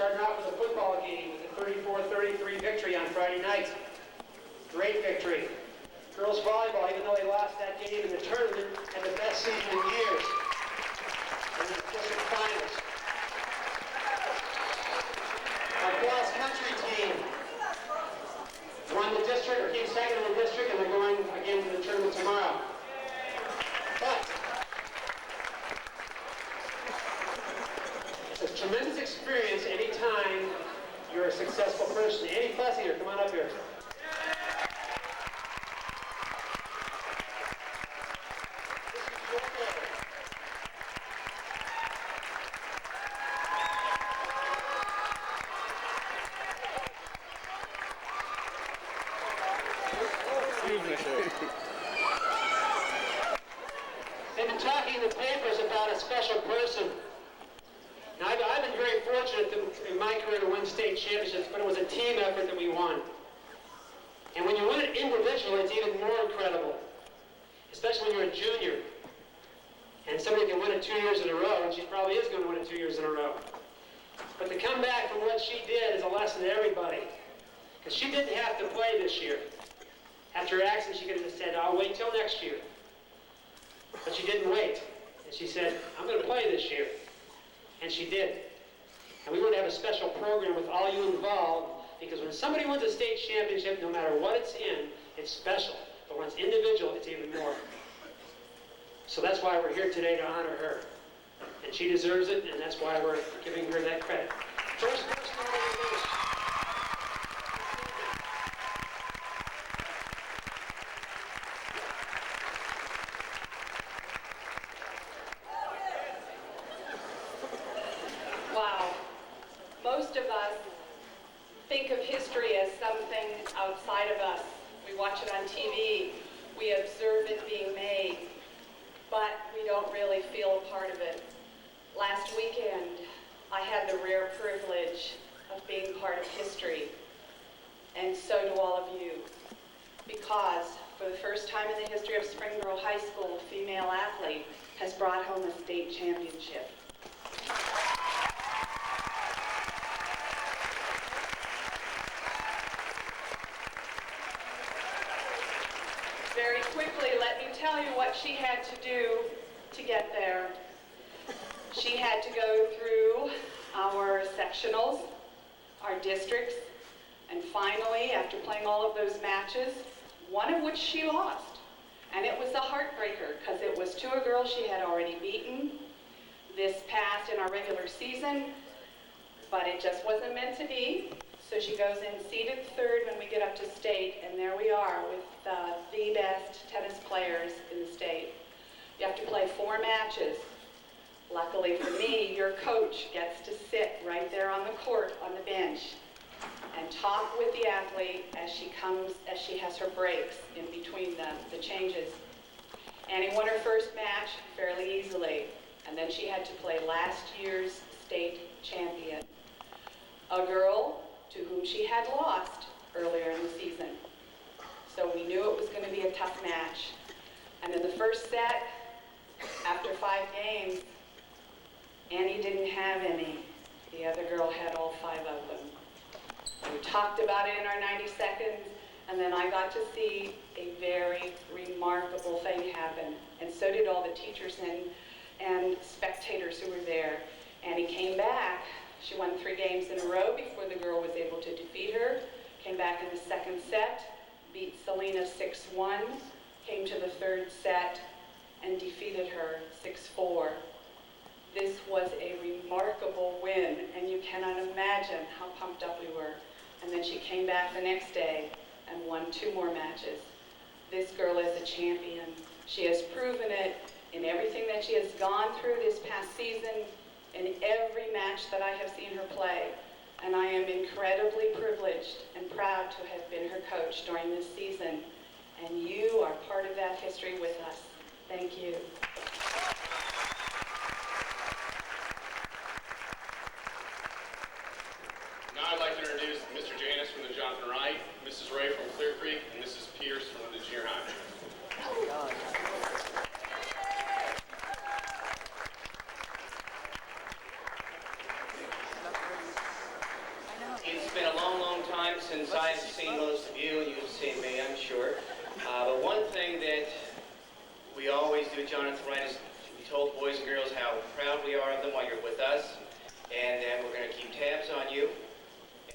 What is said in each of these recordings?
Starting off with a football game with a 34-33 victory on Friday night. Great victory. Girls volleyball, even though they lost that game in the tournament, had the best season in years. In the district finals. Our cross country team won the district, or came second in the district, and they're going again to the tournament tomorrow. But it's a tremendous experience anytime you're a successful person. Andy Plessinger, come on up here. They've been talking in the papers about a special person. Now, I've been very fortunate in my career to win state championships, but it was a team effort that we won. And when you win it individually, it's even more incredible, especially when you're a junior. And somebody can win it 2 years in a row, and she probably is going to win it 2 years in a row. But to come back from what she did is a lesson to everybody, because she didn't have to play this year. After her accident, she could have just said, I'll wait till next year. But she didn't wait. And she said, I'm going to play this year. And she did. And we want to have a special program with all you involved, because when somebody wins a state championship, no matter what it's in, it's special. But when it's individual, it's even more. So that's why we're here today to honor her. And she deserves it, and that's why we're giving her that credit. First person to introduce. Wow. Most of us think of history as something outside of us. We watch it on TV, we observe it being made, but we don't really feel a part of it. Last weekend, I had the rare privilege of being part of history, and so do all of you, because for the first time in the history of Springboro High School, a female athlete has brought home a state championship. Very quickly, let me tell you what she had to do to get there. She had to go through our sectionals, our districts, and finally, after playing all of those matches, one of which she lost. And it was a heartbreaker, because it was to a girl she had already beaten this past in our regular season, but it just wasn't meant to be. So she goes in seeded third when we get up to state, and there we are with the best tennis players in the state. You have to play 4 matches. Luckily for me, your coach gets to sit right there on the court on the bench and talk with the athlete as she has her breaks in between the changes. Annie won her first match fairly easily, and then she had to play last year's state champion, a girl to whom she had lost earlier in the season. So we knew it was going to be a tough match. And in the first set, after 5 games, Annie didn't have any. The other girl had all 5 of them. We talked about it in our 90 seconds, and then I got to see a very remarkable thing happen. And so did all the teachers and spectators who were there. Annie came back. She won 3 games in a row before the girl was able to defeat her. Came back in the second set, beat Selena 6-1, came to the third set, and defeated her 6-4. This was a remarkable win, and you cannot imagine how pumped up we were. And then she came back the next day and won 2 more matches. This girl is a champion. She has proven it in everything that she has gone through this past season, in every match that I have seen her play. And I am incredibly privileged and proud to have been her coach during this season. And you are part of that history with us. Thank you. Now I'd like to introduce Mr. Janis from the Jonathan Wright, Mrs. Ray from Clear Creek, and Mrs. Pierce from the junior high. with Jonathan Wright is we told boys and girls how proud we are of them while you're with us, and that we're going to keep tabs on you,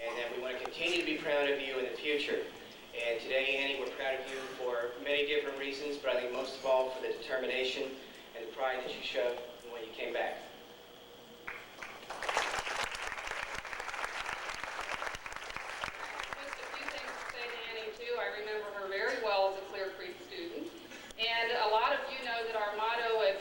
and that we want to continue to be proud of you in the future. And today, Annie, we're proud of you for many different reasons, but I think most of all for the determination and the pride that you showed when you came back. Just a few things to say to Annie, too. I remember her very well as a Clear Creek student. And a lot of you know that our motto at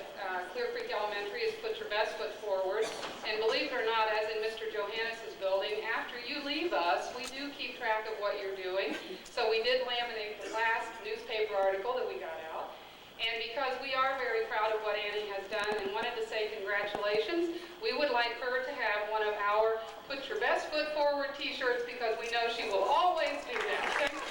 Clear Creek Elementary is put your best foot forward. And believe it or not, as in Mr. Johannes's building, after you leave us, we do keep track of what you're doing. So we did laminate the last newspaper article that we got out. And because we are very proud of what Annie has done and wanted to say congratulations, we would like her to have one of our Put Your Best Foot Forward t-shirts because we know she will always do that. Thank you.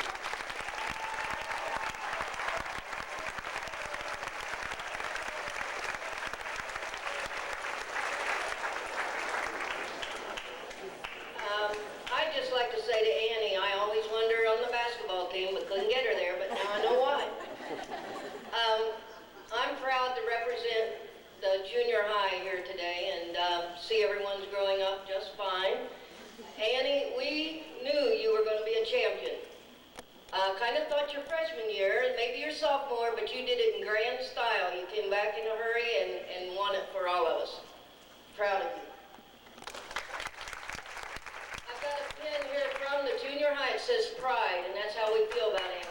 I'd just like to say to Annie, I always wanted her on the basketball team, but couldn't get her there, but now I know why. I'm proud to represent the junior high here today and see everyone's growing up just fine. Annie, we knew you were going to be a champion. Kind of thought your freshman year, and maybe your sophomore, but you did it in grand style. You came back in a hurry and won it for all of us. Proud of you. I've got a pin here from the junior high. It says pride, and that's how we feel about Annie.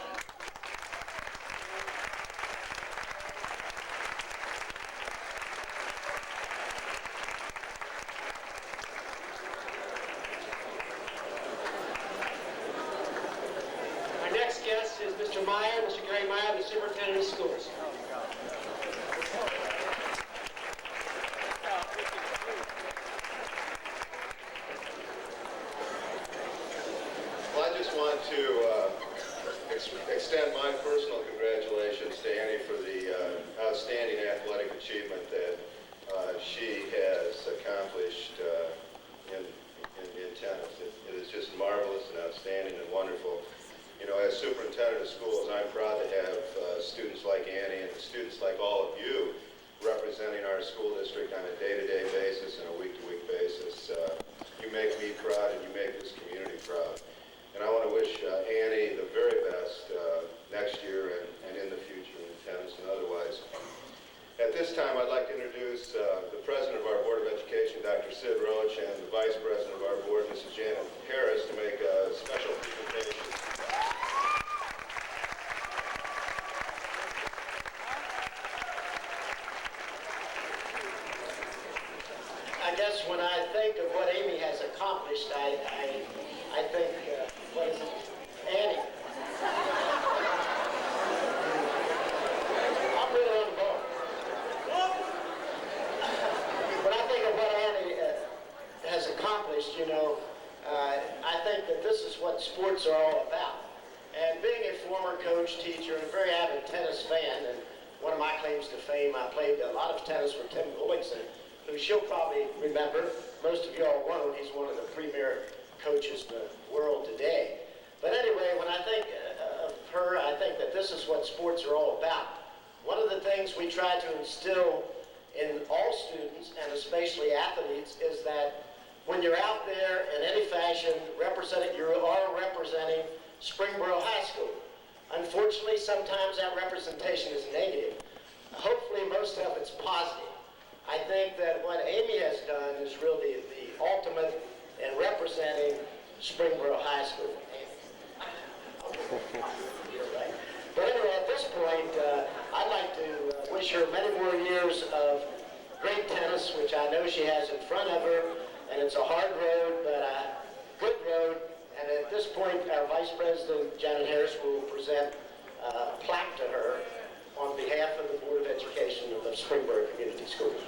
Our next guest is Mr. Meyer, Mr. Gary Meyer, the superintendent of schools. Well, I just want to extend my personal congratulations to Annie for the outstanding athletic achievement that she has accomplished in tennis. It is just marvelous and outstanding and wonderful. You know, as superintendent of schools, I'm proud to have students like Annie and students like all of you representing our school district on a day-to-day basis and a week-to-week basis. You make me proud and you make this community proud. And I want to wish Annie the very best next year and in the future in tennis and otherwise. At this time, I'd like to introduce the President of our Board of Education, Dr. Sid Roach, and the Vice President of our Board, Mrs. Janet Harris, to make a special presentation. I guess when I think of what Amy has accomplished, I think, what is it? Annie. I'm really on the ball. When I think of what Annie has accomplished, you know, I think that this is what sports are all about. And being a former coach, teacher, and a very avid tennis fan, and one of my claims to fame, I played a lot of tennis with Tim Gullickson, who she'll probably remember. Most of y'all won't. He's one of the premier coaches in the world today. But anyway, when I think of her, I think that this is what sports are all about. One of the things we try to instill in all students, and especially athletes, is that when you're out there in any fashion representing, you are representing Springboro High School. Unfortunately, sometimes that representation is negative. Hopefully, most of it's positive. I think that what Amy has done is really the ultimate in representing Springboro High School. But anyway, at this point, I'd like to wish her many more years of great tennis, which I know she has in front of her, and it's a hard road, but a good road. And at this point, our Vice President, Janet Harris, will present a plaque to her on behalf of the Board of Education of the Springboro Community Schools.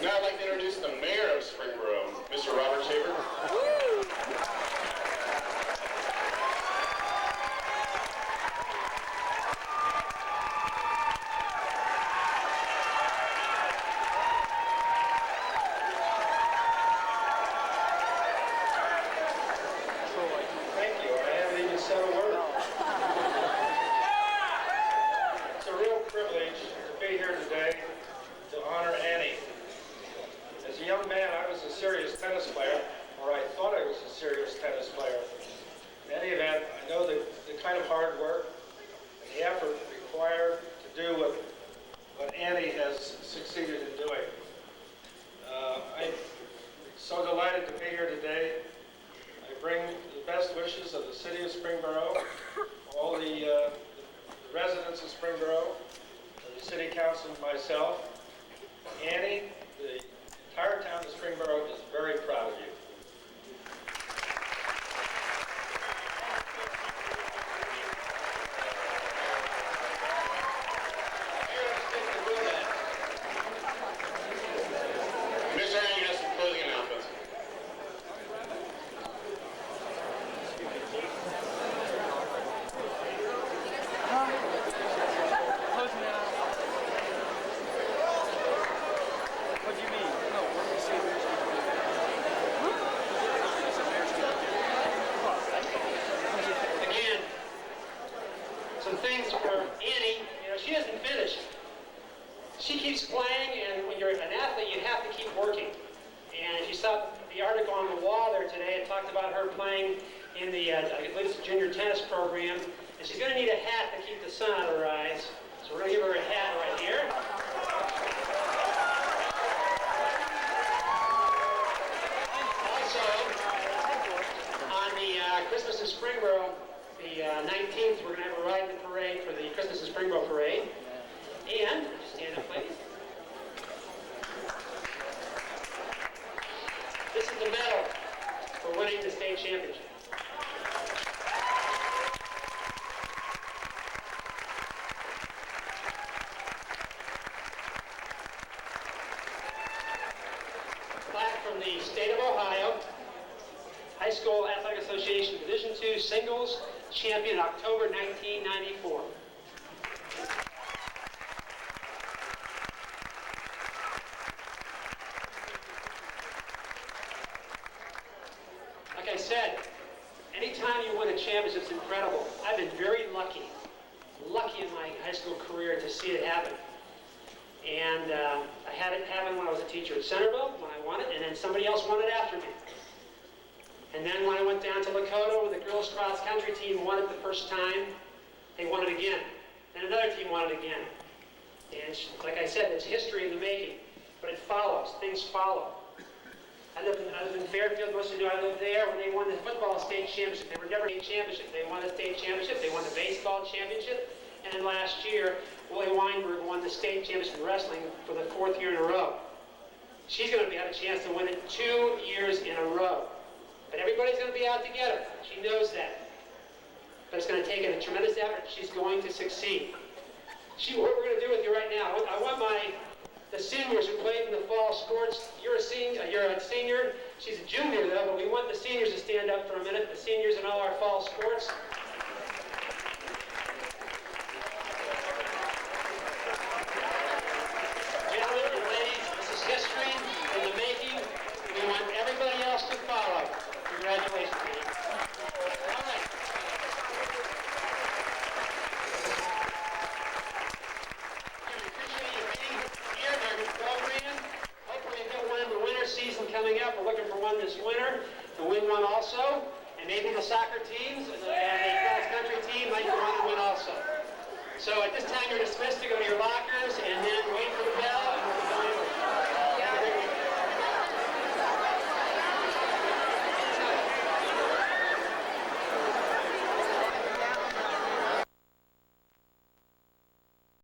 Now I'd like to introduce the Mayor of Springboro, Mr. Robert Shaver. I know the kind of hard work and the effort required to do what Annie has succeeded in doing. I'm so delighted to be here today. I bring the best wishes of the city of Springboro, all the residents of Springboro, the city council, and myself. Annie, the entire town of Springboro is very proud of you. Mr. Haney has some closing announcements. Again, some things for Annie. She isn't finished. She keeps playing, and when you're an athlete, you have to keep working. And if you saw the article on the wall there today, it talked about her playing in the, I believe it's the junior tennis program, and she's going to need a hat to keep the sun out of her eyes. So we're going to give her a hat right here. Also, on the Christmas in Springboro, the 19th, we're going to have a ride in the parade for the Christmas in Springboro parade. And, stand up, please. This is the medal for winning the state championship. Plaque from the state of Ohio, High School Athletic Association Division II Singles Champion, October 1994. Like I said, anytime you win a championship, it's incredible. I've been very lucky in my high school career to see it happen. And I had it happen when I was a teacher at Centerville, when I won it, and then somebody else won it after me. And then when I went down to Lakota, when the girls cross country team won it the first time, they won it again. Then another team won it again. And like I said, it's history in the making, but it follows. Things follow. I lived in Fairfield, most of you know I lived there when they won the football state championship. They were never a championship. They won the state championship, they won the baseball championship, and then last year, Willie Weinberg won the state championship in wrestling for the 4th year in a row. She's going to have a chance to win it 2 years in a row. But everybody's going to be out to get her. She knows that. But it's going to take a tremendous effort. She's going to succeed. What we're going to do with you right now, I want the seniors who played in the fall sports. You're a senior. She's a junior though, but we want the seniors to stand up for a minute. The seniors in all our fall sports. Gentlemen and ladies, this is history in the making. We want everybody else to follow. Congratulations, Annie. All right. We appreciate you being here during the program. Hopefully you get one in the winter season coming up. We're looking for one this winter to win one also. And maybe the soccer teams and the cross-country team might want to win also. So at this time you're dismissed to go to your lockers and then wait for the